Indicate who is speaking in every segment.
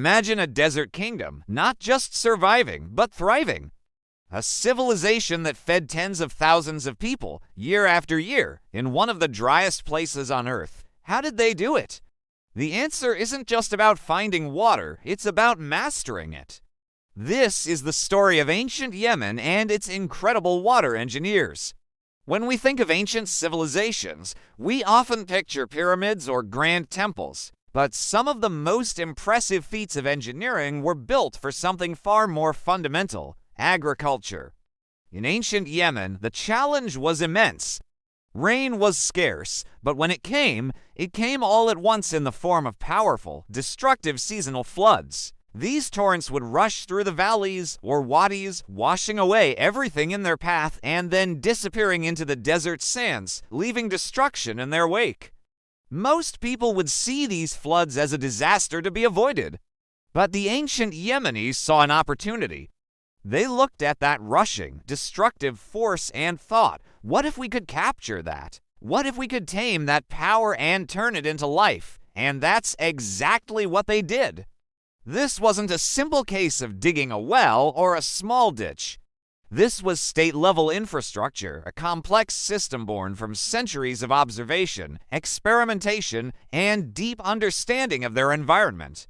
Speaker 1: Imagine a desert kingdom, not just surviving, but thriving. A civilization that fed tens of thousands of people, year after year, in one of the driest places on Earth. How did they do it? The answer isn't just about finding water, it's about mastering it. This is the story of ancient Yemen and its incredible water engineers. When we think of ancient civilizations, we often picture pyramids or grand temples. But some of the most impressive feats of engineering were built for something far more fundamental: agriculture. In ancient Yemen, the challenge was immense. Rain was scarce, but when it came all at once in the form of powerful, destructive seasonal floods. These torrents would rush through the valleys or wadis, washing away everything in their path and then disappearing into the desert sands, leaving destruction in their wake. Most people would see these floods as a disaster to be avoided. But the ancient Yemenis saw an opportunity. They looked at that rushing, destructive force and thought, what if we could capture that? What if we could tame that power and turn it into life? And that's exactly what they did. This wasn't a simple case of digging a well or a small ditch. This was state-level infrastructure, a complex system born from centuries of observation, experimentation, and deep understanding of their environment.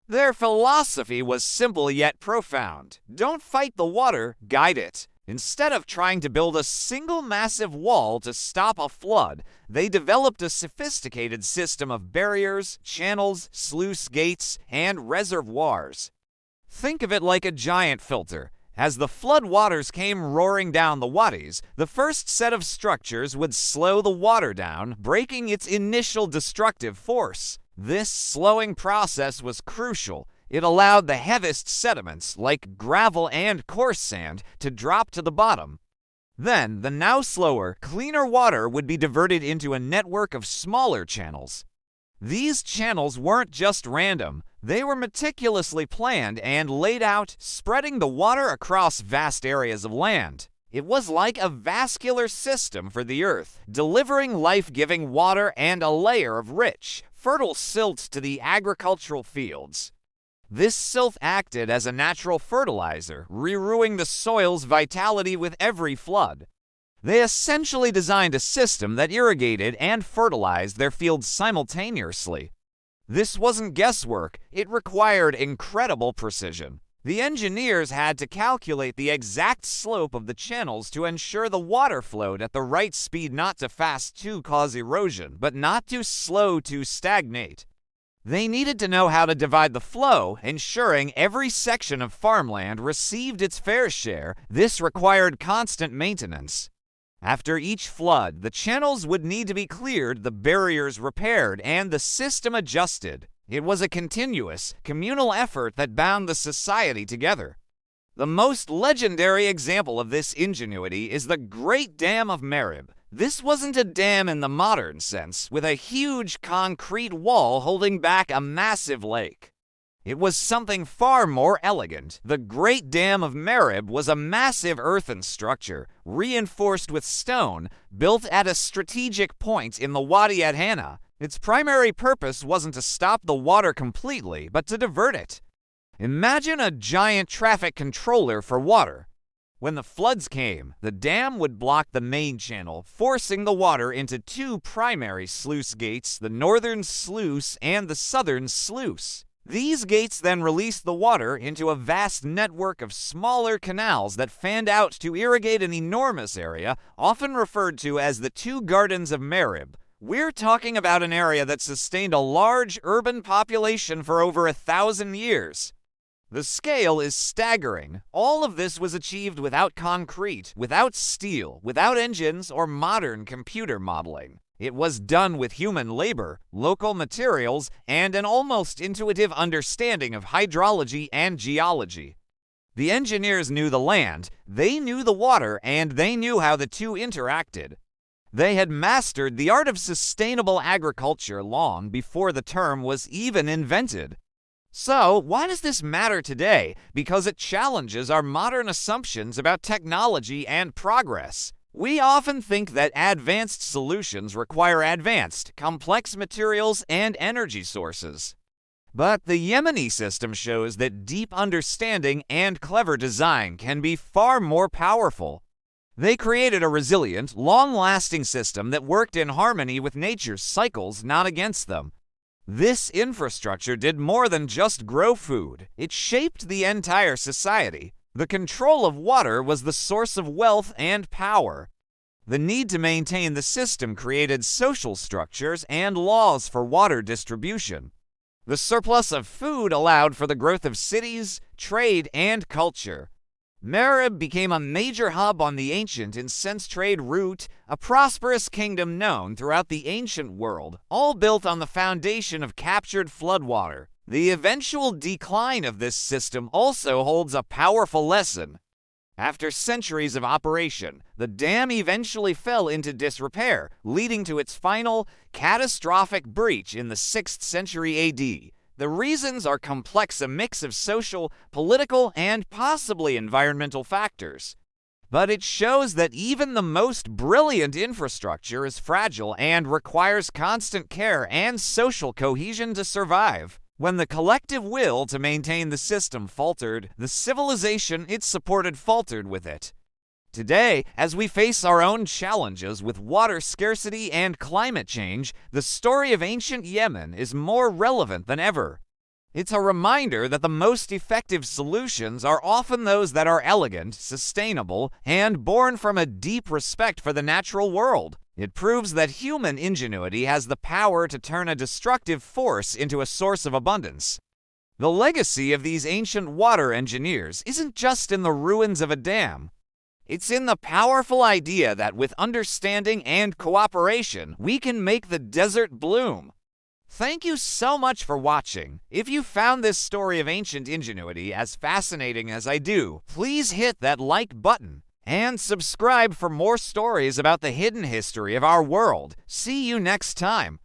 Speaker 1: Their philosophy was simple yet profound. Don't fight the water, guide it. Instead of trying to build a single massive wall to stop a flood, they developed a sophisticated system of barriers, channels, sluice gates, and reservoirs. Think of it like a giant filter. As the flood waters came roaring down the wadis, the first set of structures would slow the water down, breaking its initial destructive force. This slowing process was crucial. It allowed the heaviest sediments, like gravel and coarse sand, to drop to the bottom. Then, the now slower, cleaner water would be diverted into a network of smaller channels. These channels weren't just random. They were meticulously planned and laid out, spreading the water across vast areas of land. It was like a vascular system for the earth, delivering life-giving water and a layer of rich, fertile silt to the agricultural fields. This silt acted as a natural fertilizer, renewing the soil's vitality with every flood. They essentially designed a system that irrigated and fertilized their fields simultaneously. This wasn't guesswork, it required incredible precision. The engineers had to calculate the exact slope of the channels to ensure the water flowed at the right speed, not too fast to cause erosion, but not too slow to stagnate. They needed to know how to divide the flow, ensuring every section of farmland received its fair share. This required constant maintenance. After each flood, the channels would need to be cleared, the barriers repaired, and the system adjusted. It was a continuous, communal effort that bound the society together. The most legendary example of this ingenuity is the Great Dam of Merib. This wasn't a dam in the modern sense, with a huge concrete wall holding back a massive lake. It was something far more elegant. The Great Dam of Merib was a massive earthen structure, reinforced with stone, built at a strategic point in the Wadi at Hana. Its primary purpose wasn't to stop the water completely, but to divert it. Imagine a giant traffic controller for water. When the floods came, the dam would block the main channel, forcing the water into two primary sluice gates, the northern sluice and the southern sluice. These gates then released the water into a vast network of smaller canals that fanned out to irrigate an enormous area, often referred to as the Two Gardens of Merib. We're talking about an area that sustained a large urban population for over 1,000 years. The scale is staggering. All of this was achieved without concrete, without steel, without engines or modern computer modeling. It was done with human labor, local materials, and an almost intuitive understanding of hydrology and geology. The engineers knew the land, they knew the water, and they knew how the two interacted. They had mastered the art of sustainable agriculture long before the term was even invented. So, why does this matter today? Because it challenges our modern assumptions about technology and progress. We often think that advanced solutions require advanced, complex materials and energy sources. But the Yemeni system shows that deep understanding and clever design can be far more powerful. They created a resilient, long-lasting system that worked in harmony with nature's cycles, not against them. This infrastructure did more than just grow food. It shaped the entire society. The control of water was the source of wealth and power. The need to maintain the system created social structures and laws for water distribution. The surplus of food allowed for the growth of cities, trade, and culture. Merib became a major hub on the ancient incense trade route, a prosperous kingdom known throughout the ancient world, all built on the foundation of captured floodwater. The eventual decline of this system also holds a powerful lesson. After centuries of operation, the dam eventually fell into disrepair, leading to its final, catastrophic breach in the 6th century AD. The reasons are complex, a mix of social, political, and possibly environmental factors. But it shows that even the most brilliant infrastructure is fragile and requires constant care and social cohesion to survive. When the collective will to maintain the system faltered, the civilization it supported faltered with it. Today, as we face our own challenges with water scarcity and climate change, the story of ancient Yemen is more relevant than ever. It's a reminder that the most effective solutions are often those that are elegant, sustainable, and born from a deep respect for the natural world. It proves that human ingenuity has the power to turn a destructive force into a source of abundance. The legacy of these ancient water engineers isn't just in the ruins of a dam. It's in the powerful idea that with understanding and cooperation, we can make the desert bloom. Thank you so much for watching. If you found this story of ancient ingenuity as fascinating as I do, please hit that like button and subscribe for more stories about the hidden history of our world. See you next time.